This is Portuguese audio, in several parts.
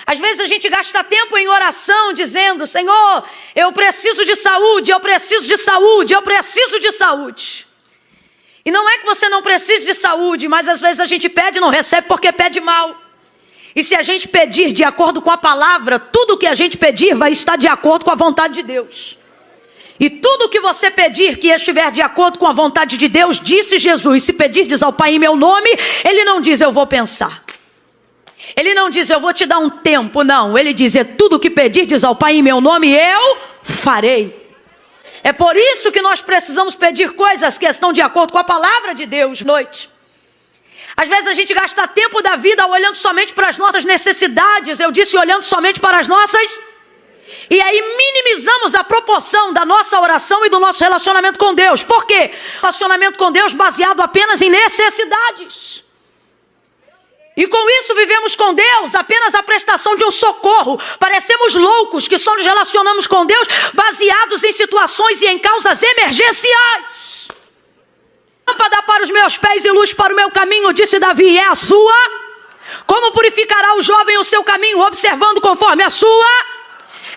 Às vezes a gente gasta tempo em oração dizendo: Senhor, eu preciso de saúde, eu preciso de saúde, eu preciso de saúde. E não é que você não precise de saúde, mas às vezes a gente pede e não recebe porque pede mal. E se a gente pedir de acordo com a palavra, tudo que a gente pedir vai estar de acordo com a vontade de Deus. E tudo que você pedir que estiver de acordo com a vontade de Deus, disse Jesus, se pedirdes ao Pai em meu nome, Ele não diz eu vou pensar. Ele não diz eu vou te dar um tempo, não. Ele diz tudo que pedirdes ao Pai em meu nome, eu farei. É por isso que nós precisamos pedir coisas que estão de acordo com a palavra de Deus, noite. Às vezes a gente gasta tempo da vida olhando somente para as nossas necessidades. Eu disse olhando somente para as nossas. E aí minimizamos a proporção da nossa oração e do nosso relacionamento com Deus. Por quê? Relacionamento com Deus baseado apenas em necessidades. E com isso vivemos com Deus apenas a prestação de um socorro. Parecemos loucos que só nos relacionamos com Deus baseados em situações e em causas emergenciais. Lâmpada para os meus pés e luz para o meu caminho, disse Davi, é a sua. Como purificará o jovem o seu caminho, observando conforme a sua?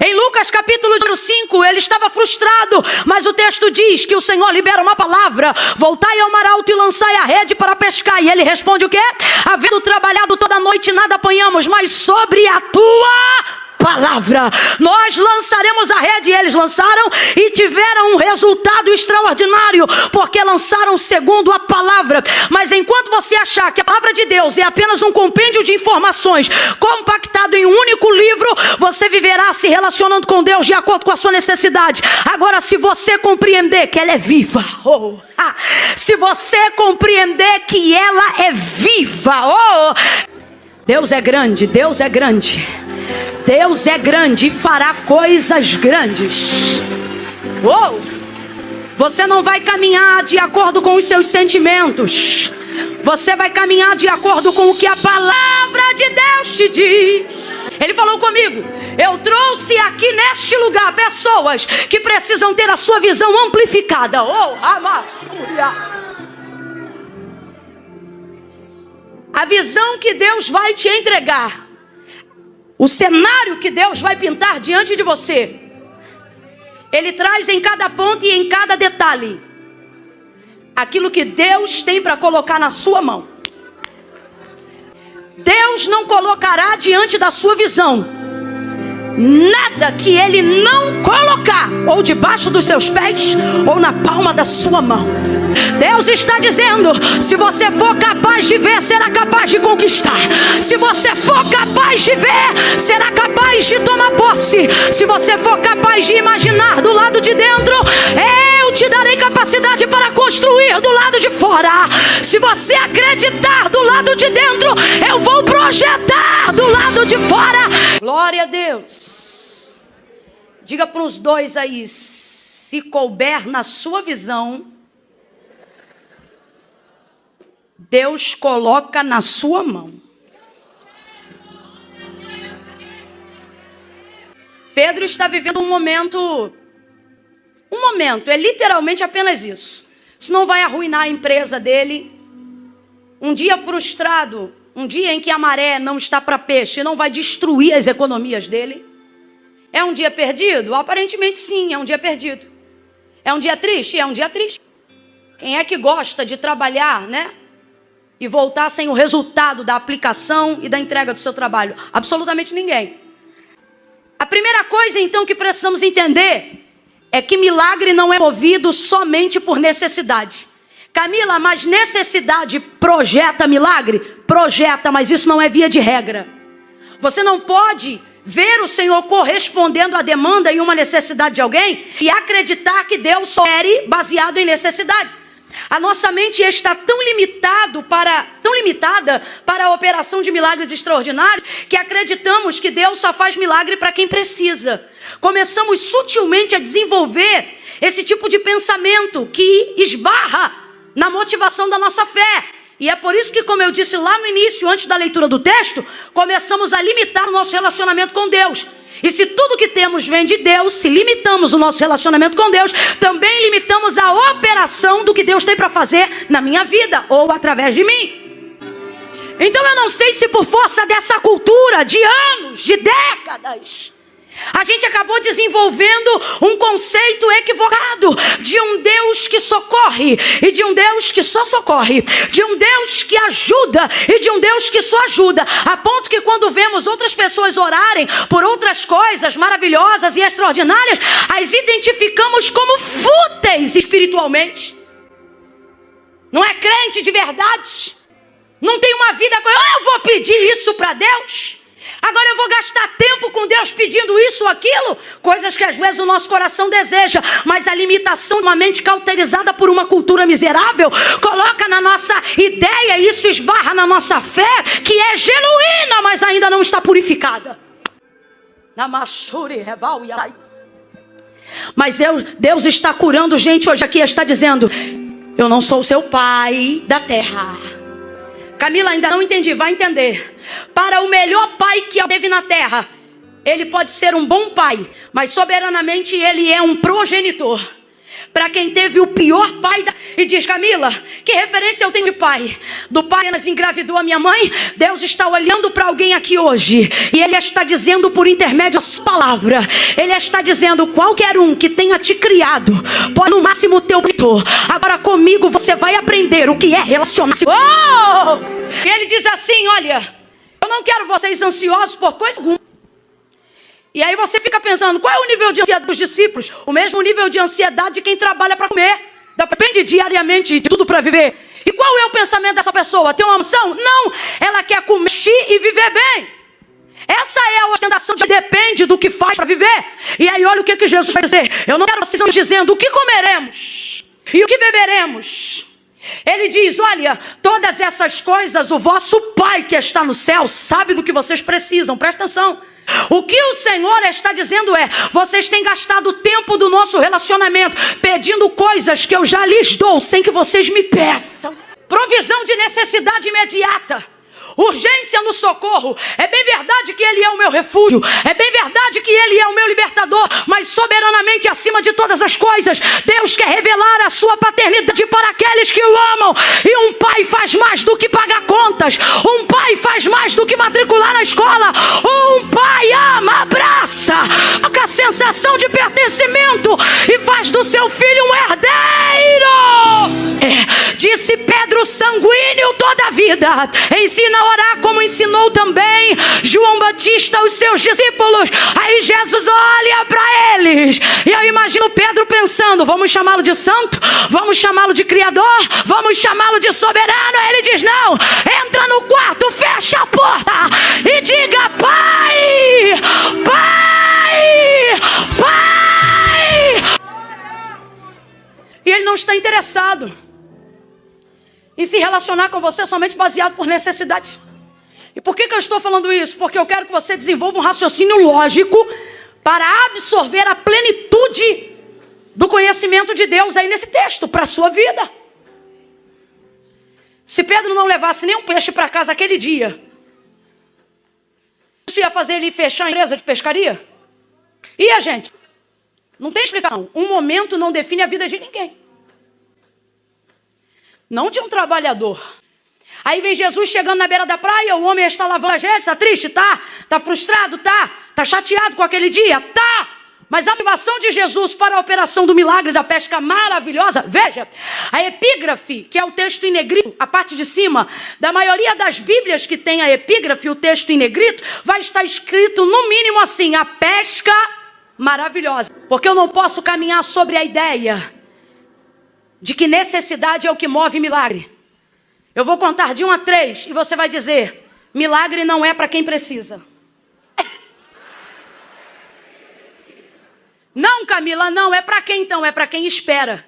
Em Lucas capítulo 5, ele estava frustrado, mas o texto diz que o Senhor libera uma palavra: voltai ao mar alto e lançai a rede para pescar. E ele responde o quê? Havendo trabalhado toda a noite, nada apanhamos, mas sobre a tua palavra nós lançaremos a rede. E eles lançaram e tiveram um resultado extraordinário, porque lançaram segundo a palavra. Mas enquanto você achar que a palavra de Deus é apenas um compêndio de informações compactado em um único livro, você viverá se relacionando com Deus de acordo com a sua necessidade. Agora, se você compreender que ela é viva, se você compreender que ela é viva, Deus é grande, Deus é grande. Deus é grande e fará coisas grandes. Você não vai caminhar de acordo com os seus sentimentos. Você vai caminhar de acordo com o que a palavra de Deus te diz. Ele falou comigo: eu trouxe aqui neste lugar pessoas que precisam ter a sua visão amplificada. A visão que Deus vai te entregar, o cenário que Deus vai pintar diante de você, Ele traz em cada ponto e em cada detalhe aquilo que Deus tem para colocar na sua mão. Deus não colocará diante da sua visão nada que Ele não colocar, ou debaixo dos seus pés, ou na palma da sua mão. Deus está dizendo: se você for capaz de ver, será capaz de conquistar. Se você for capaz de ver, será capaz de tomar posse. Se você for capaz de imaginar do lado de dentro, eu te darei capacidade para construir do lado de fora. Se você acreditar do lado de dentro, eu vou projetar do lado de fora. Glória a Deus. Diga para os dois aí: se couber na sua visão, Deus coloca na sua mão. Pedro está vivendo um momento, é literalmente apenas isso. Isso não vai arruinar a empresa dele. Um dia frustrado, um dia em que a maré não está para peixe, não vai destruir as economias dele. É um dia perdido? Aparentemente sim, é um dia perdido. É um dia triste? É um dia triste. Quem é que gosta de trabalhar, né? E voltar sem o resultado da aplicação e da entrega do seu trabalho? Absolutamente ninguém. A primeira coisa então que precisamos entender é que milagre não é movido somente por necessidade. Camila, mas necessidade projeta milagre? Projeta, mas isso não é via de regra. Você não pode ver o Senhor correspondendo à demanda e uma necessidade de alguém e acreditar que Deus só opere baseado em necessidade. A nossa mente está tão limitada para a operação de milagres extraordinários que acreditamos que Deus só faz milagre para quem precisa. Começamos sutilmente a desenvolver esse tipo de pensamento que esbarra na motivação da nossa fé. E é por isso que, como eu disse lá no início, antes da leitura do texto, começamos a limitar o nosso relacionamento com Deus. E se tudo que temos vem de Deus, se limitamos o nosso relacionamento com Deus, também limitamos a operação do que Deus tem para fazer na minha vida ou através de mim. Então eu não sei se por força dessa cultura de anos anos, de décadas. A gente acabou desenvolvendo um conceito equivocado de um Deus que socorre e de um Deus que só socorre, de um Deus que ajuda e de um Deus que só ajuda, a ponto que quando vemos outras pessoas orarem por outras coisas maravilhosas e extraordinárias, as identificamos como fúteis espiritualmente. Não é crente de verdade, não tem uma vida, eu vou pedir isso para Deus. Agora eu vou gastar tempo com Deus pedindo isso ou aquilo, coisas que às vezes o nosso coração deseja, mas a limitação de uma mente cauterizada por uma cultura miserável coloca na nossa ideia, e isso esbarra na nossa fé, que é genuína, mas ainda não está purificada. Mas Deus está curando gente hoje aqui, está dizendo: eu não sou o seu pai da terra. Camila, ainda não entendi, vai entender. Para o melhor pai que teve na terra, ele pode ser um bom pai, mas soberanamente ele é um progenitor. Para quem teve o pior pai e diz: Camila, que referência eu tenho de pai? Do pai que nos engravidou a minha mãe. Deus está olhando para alguém aqui hoje, e Ele está dizendo por intermédio da sua palavra, Ele está dizendo: qualquer um que tenha te criado, pode no máximo teu mentor. Agora comigo você vai aprender o que é relacionar-se. E Ele diz assim: olha, eu não quero vocês ansiosos por coisa alguma. E aí você fica pensando, qual é o nível de ansiedade dos discípulos? O mesmo nível de ansiedade de quem trabalha para comer. Depende diariamente de tudo para viver. E qual é o pensamento dessa pessoa? Tem uma mansão? Não, ela quer comer e viver bem. Essa é a ostentação de depende do que faz para viver. E aí olha o que Jesus vai dizer: eu não quero vocês dizendo o que comeremos e o que beberemos. Ele diz: olha, todas essas coisas o vosso Pai que está no céu sabe do que vocês precisam. Presta atenção. O que o Senhor está dizendo é: vocês têm gastado o tempo do nosso relacionamento pedindo coisas que eu já lhes dou sem que vocês me peçam. Provisão de necessidade imediata, urgência no socorro. É bem verdade que Ele é o meu refúgio, é bem verdade que Ele é o meu libertador, mas soberanamente acima de todas as coisas, Deus quer revelar a sua paternidade para aqueles que o amam. E um pai faz mais do que pagar contas, um pai faz mais do que matricular na escola. Um pai ama, abraça, com a sensação de pertencimento e faz do seu filho um herdeiro. Disse Pedro, sanguíneo toda a vida, ensina a orar como ensinou também João Batista aos seus discípulos. Aí Jesus olha para eles, e eu imagino Pedro pensando: vamos chamá-lo de santo? Vamos chamá-lo de criador? Vamos chamá-lo de soberano? Aí ele diz: não, entra no quarto, fecha a porta e diga: Pai, Pai, Pai. E ele não está interessado em se relacionar com você somente baseado por necessidade. E por que eu estou falando isso? Porque eu quero que você desenvolva um raciocínio lógico para absorver a plenitude do conhecimento de Deus aí nesse texto, para a sua vida. Se Pedro não levasse nenhum peixe para casa aquele dia, isso ia fazer ele fechar a empresa de pescaria? E a gente? Não tem explicação. Um momento não define a vida de ninguém. Não de um trabalhador. Aí vem Jesus chegando na beira da praia, o homem está lavando a gente, está triste? Tá frustrado? Tá chateado com aquele dia? Tá. Mas a motivação de Jesus para a operação do milagre da pesca maravilhosa, veja, a epígrafe, que é o texto em negrito, a parte de cima, da maioria das Bíblias que tem a epígrafe, o texto em negrito, vai estar escrito no mínimo assim: a pesca maravilhosa. Porque eu não posso caminhar sobre a ideia de que necessidade é o que move milagre. Eu vou contar de 1 a 3 e você vai dizer: milagre não é para quem precisa. Não, Camila, não. É para quem então? É para quem espera.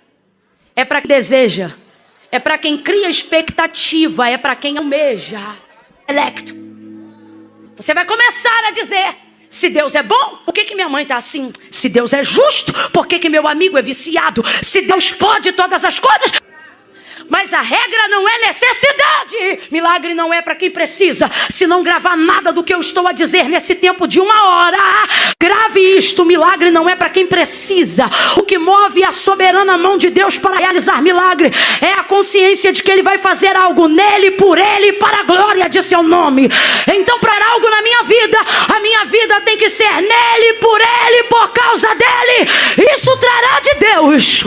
É para quem deseja. É para quem cria expectativa. É para quem almeja. Electo. Você vai começar a dizer: se Deus é bom, por que minha mãe está assim? Se Deus é justo, por que meu amigo é viciado? Se Deus pode todas as coisas... Mas a regra não é necessidade. Milagre não é para quem precisa. Se não gravar nada do que eu estou a dizer nesse tempo de 1 hora, grave isto: milagre não é para quem precisa. O que move a soberana mão de Deus para realizar milagre é a consciência de que Ele vai fazer algo nele, por Ele, para a glória de seu nome. Então, para algo na minha vida, a minha que ser nele, por ele, por causa dele. Isso trará de Deus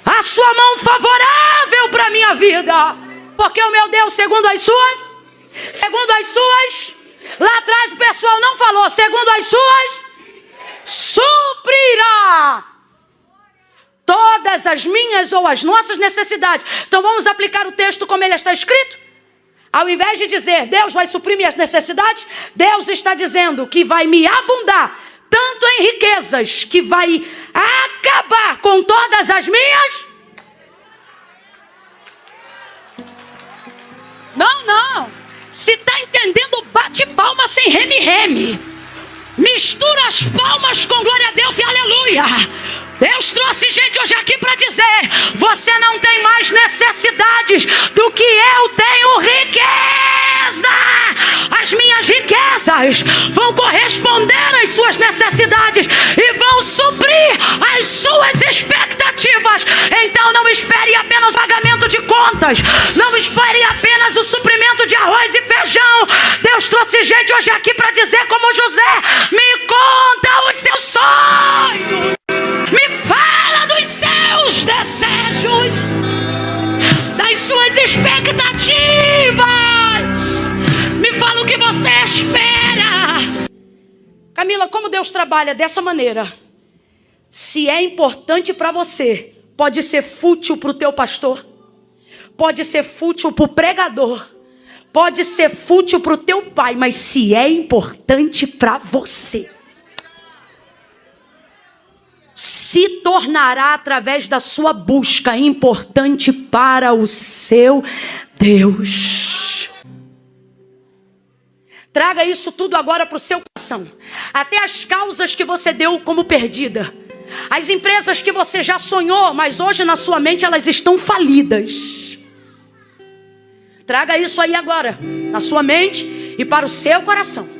a sua mão favorável para a minha vida. Porque o meu Deus, segundo as suas, lá atrás o pessoal não falou, segundo as suas, suprirá todas as minhas ou as nossas necessidades. Então vamos aplicar o texto como ele está escrito. Ao invés de dizer, Deus vai suprir minhas necessidades, Deus está dizendo que vai me abundar, tanto em riquezas, que vai acabar com todas as minhas. Não. Se está entendendo, bate palma sem reme-reme. Mistura as palmas com glória a Deus e aleluia. Deus trouxe gente hoje aqui para dizer, você não tem mais necessidades do que eu tenho riqueza. As minhas riquezas vão corresponder às suas necessidades e vão suprir as suas expectativas. Então não espere apenas o pagamento de contas, não espere apenas o suprimento de arroz e feijão. Deus trouxe gente hoje aqui para dizer como José, me conta os seus sonhos. Me fala dos seus desejos, das suas expectativas. Me fala o que você espera. Camila, como Deus trabalha dessa maneira? Se é importante para você, pode ser fútil para o teu pastor, pode ser fútil para o pregador, pode ser fútil para o teu pai, mas se é importante para você, se tornará através da sua busca importante para o seu Deus. Traga isso tudo agora para o seu coração. Até as causas que você deu como perdida, as empresas que você já sonhou, mas hoje na sua mente elas estão falidas. Traga isso aí agora, na sua mente e para o seu coração.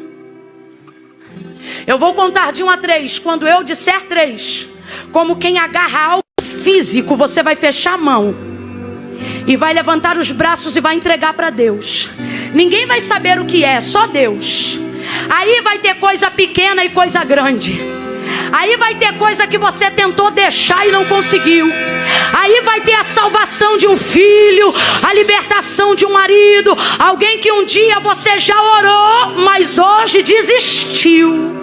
Eu vou contar de 1 a 3. Quando eu disser 3, como quem agarra algo físico, você vai fechar a mão e vai levantar os braços e vai entregar para Deus. Ninguém vai saber o que é, só Deus. Aí vai ter coisa pequena e coisa grande. Aí vai ter coisa que você tentou deixar e não conseguiu. Aí vai ter a salvação de um filho, a libertação de um marido, alguém que um dia você já orou, mas hoje desistiu.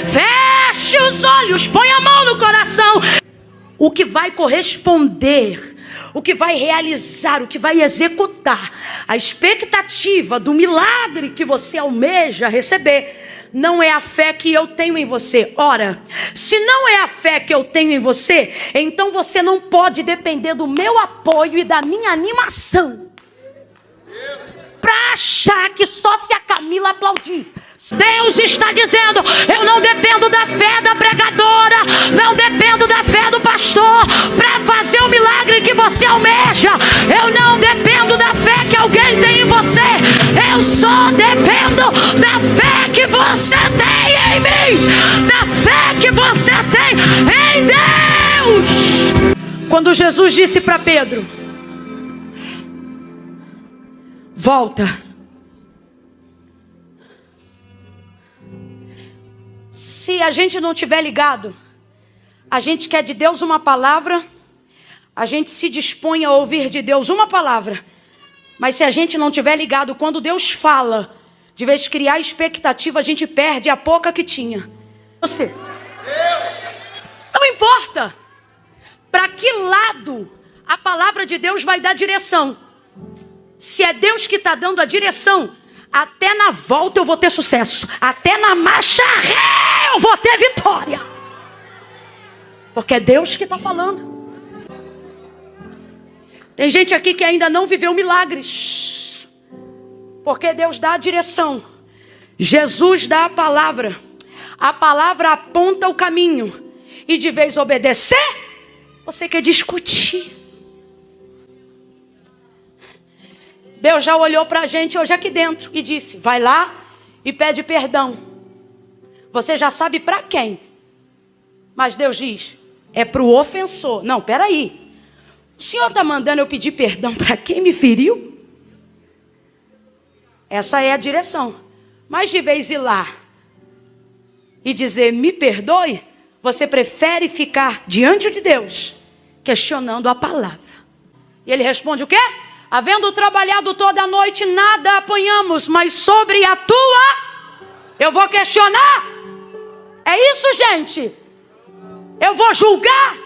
Feche os olhos, põe a mão no coração. O que vai corresponder, o que vai realizar, o que vai executar a expectativa do milagre que você almeja receber, não é a fé que eu tenho em você. Ora, se não é a fé que eu tenho em você, então você não pode depender do meu apoio e da minha animação para achar que só se a Camila aplaudir. Deus está dizendo, eu não dependo da fé da pregadora, não dependo da fé do pastor para fazer o milagre que você almeja. Eu não dependo da fé que alguém tem em você. Eu só dependo da fé que você tem em mim, da fé que você tem em Deus. Quando Jesus disse para Pedro, volta. Se a gente não tiver ligado, a gente quer de Deus uma palavra, a gente se dispõe a ouvir de Deus uma palavra, mas se a gente não tiver ligado, quando Deus fala, de vez de criar expectativa, a gente perde a pouca que tinha. Você, não importa para que lado a palavra de Deus vai dar direção. Se é Deus que está dando a direção, até na volta eu vou ter sucesso, até na marcha ré eu vou ter vitória, porque é Deus que está falando. Tem gente aqui que ainda não viveu milagres, porque Deus dá a direção, Jesus dá a palavra aponta o caminho, e de vez obedecer, você quer discutir. Deus já olhou para a gente hoje aqui dentro e disse, vai lá e pede perdão. Você já sabe para quem. Mas Deus diz, é para o ofensor. Não, peraí. O Senhor está mandando eu pedir perdão para quem me feriu? Essa é a direção. Mas de vez ir lá e dizer, me perdoe, você prefere ficar diante de Deus, questionando a palavra. E ele responde o quê? Havendo trabalhado toda a noite, nada apanhamos, mas sobre a tua, eu vou questionar. É isso, gente. Eu vou julgar.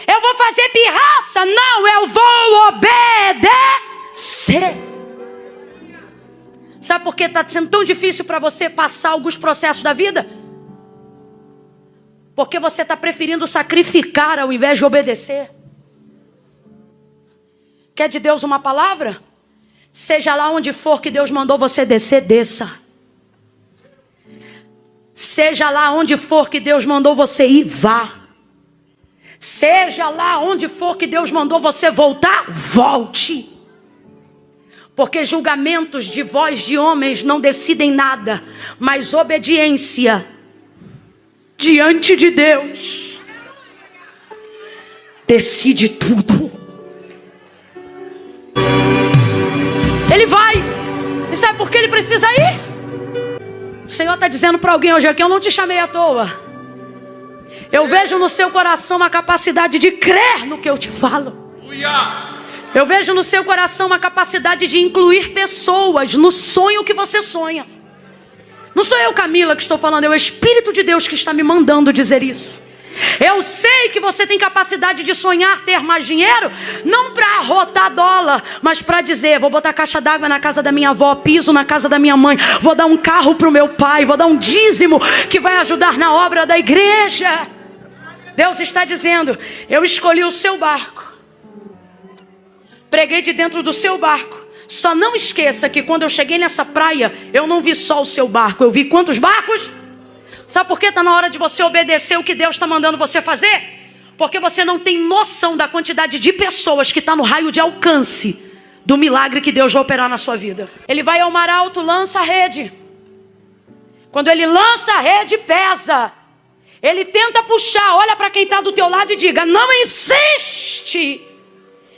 Eu vou fazer pirraça. Não, eu vou obedecer. Sabe por que está sendo tão difícil para você passar alguns processos da vida? Porque você está preferindo sacrificar ao invés de obedecer. Quer de Deus uma palavra? Seja lá onde for que Deus mandou você descer, desça. Seja lá onde for que Deus mandou você ir, vá. Seja lá onde for que Deus mandou você voltar, volte. Porque julgamentos de voz de homens não decidem nada, mas obediência diante de Deus decide tudo. Ele vai. E sabe por que ele precisa ir? O Senhor está dizendo para alguém hoje aqui, eu não te chamei à toa. Eu vejo no seu coração a capacidade de crer no que eu te falo. Eu vejo no seu coração a capacidade de incluir pessoas no sonho que você sonha. Não sou eu, Camila, que estou falando, é o Espírito de Deus que está me mandando dizer isso. Eu sei que você tem capacidade de sonhar ter mais dinheiro, não para arrotar dólar, mas para dizer, vou botar caixa d'água na casa da minha avó, piso na casa da minha mãe, vou dar um carro para o meu pai, vou dar um dízimo que vai ajudar na obra da igreja. Deus está dizendo, eu escolhi o seu barco, preguei de dentro do seu barco. Só não esqueça que quando eu cheguei nessa praia, eu não vi só o seu barco, eu vi quantos barcos? Sabe por que está na hora de você obedecer o que Deus está mandando você fazer? Porque você não tem noção da quantidade de pessoas que está no raio de alcance do milagre que Deus vai operar na sua vida. Ele vai ao mar alto, lança a rede. Quando ele lança a rede, pesa. Ele tenta puxar, olha para quem está do teu lado e diga, não insiste.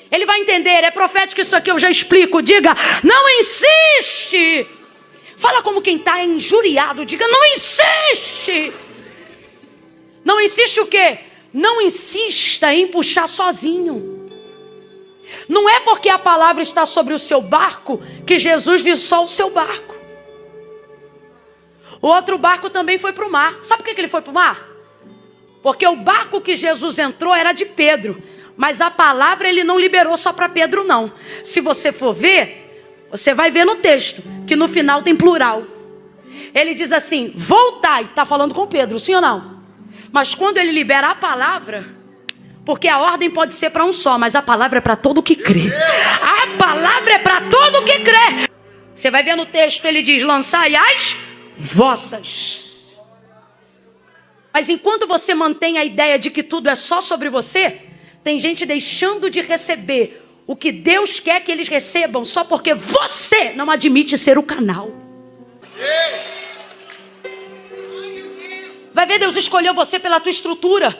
Ele vai entender, é profético isso aqui, eu já explico. Diga, não insiste. Fala como quem está injuriado, diga, não insiste. Não insiste o quê? Não insista em puxar sozinho. Não é porque a palavra está sobre o seu barco que Jesus viu só o seu barco. O outro barco também foi para o mar. Sabe por que ele foi para o mar? Porque o barco que Jesus entrou era de Pedro. Mas a palavra ele não liberou só para Pedro, não. Se você for ver, você vai ver no texto que no final tem plural. Ele diz assim, voltai. Está falando com Pedro, sim ou não? Mas quando ele libera a palavra, porque a ordem pode ser para um só, mas a palavra é para todo que crê. A palavra é para todo que crê. Você vai ver no texto, ele diz, lançai as vossas. Mas enquanto você mantém a ideia de que tudo é só sobre você, tem gente deixando de receber o que Deus quer que eles recebam só porque você não admite ser o canal. Vai ver, Deus escolheu você pela tua estrutura.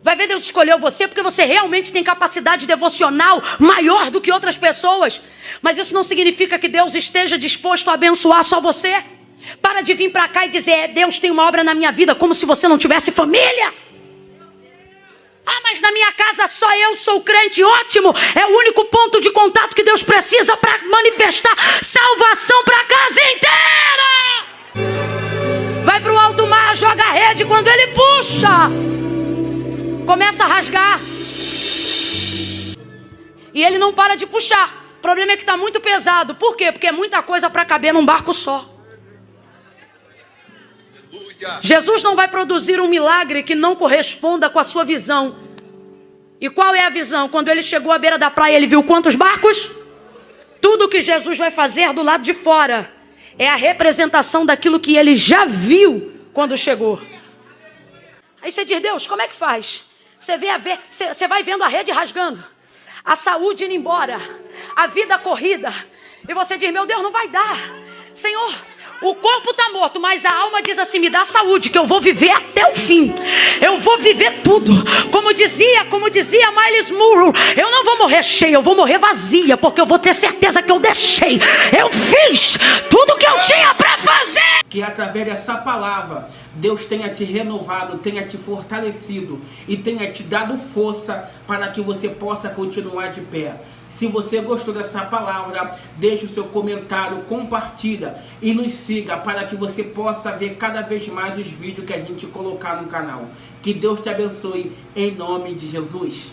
Vai ver, Deus escolheu você porque você realmente tem capacidade devocional maior do que outras pessoas. Mas isso não significa que Deus esteja disposto a abençoar só você. Para de vir para cá e dizer, Deus tem uma obra na minha vida, como se você não tivesse família. Ah, mas na minha casa só eu sou crente, ótimo. É o único ponto de contato que Deus precisa para manifestar salvação para a casa inteira. Vai para o alto mar, joga a rede, quando ele puxa, começa a rasgar. E ele não para de puxar. O problema é que está muito pesado. Por quê? Porque é muita coisa para caber num barco só. Jesus não vai produzir um milagre que não corresponda com a sua visão. E qual é a visão? Quando ele chegou à beira da praia, ele viu quantos barcos? Tudo que Jesus vai fazer do lado de fora é a representação daquilo que ele já viu quando chegou. Aí você diz, Deus, como é que faz? Você vai vendo a rede rasgando, a saúde indo embora, a vida corrida, e você diz, meu Deus, não vai dar. Senhor, O corpo está morto, mas a alma diz assim: me dá saúde, que eu vou viver até o fim. Eu vou viver tudo. Como dizia Miles Monroe, eu não vou morrer cheia, eu vou morrer vazia, porque eu vou ter certeza que eu deixei. Eu fiz tudo que eu tinha para fazer. Que através dessa palavra, Deus tenha te renovado, tenha te fortalecido e tenha te dado força para que você possa continuar de pé. Se você gostou dessa palavra, deixe o seu comentário, compartilha e nos siga para que você possa ver cada vez mais os vídeos que a gente colocar no canal. Que Deus te abençoe em nome de Jesus.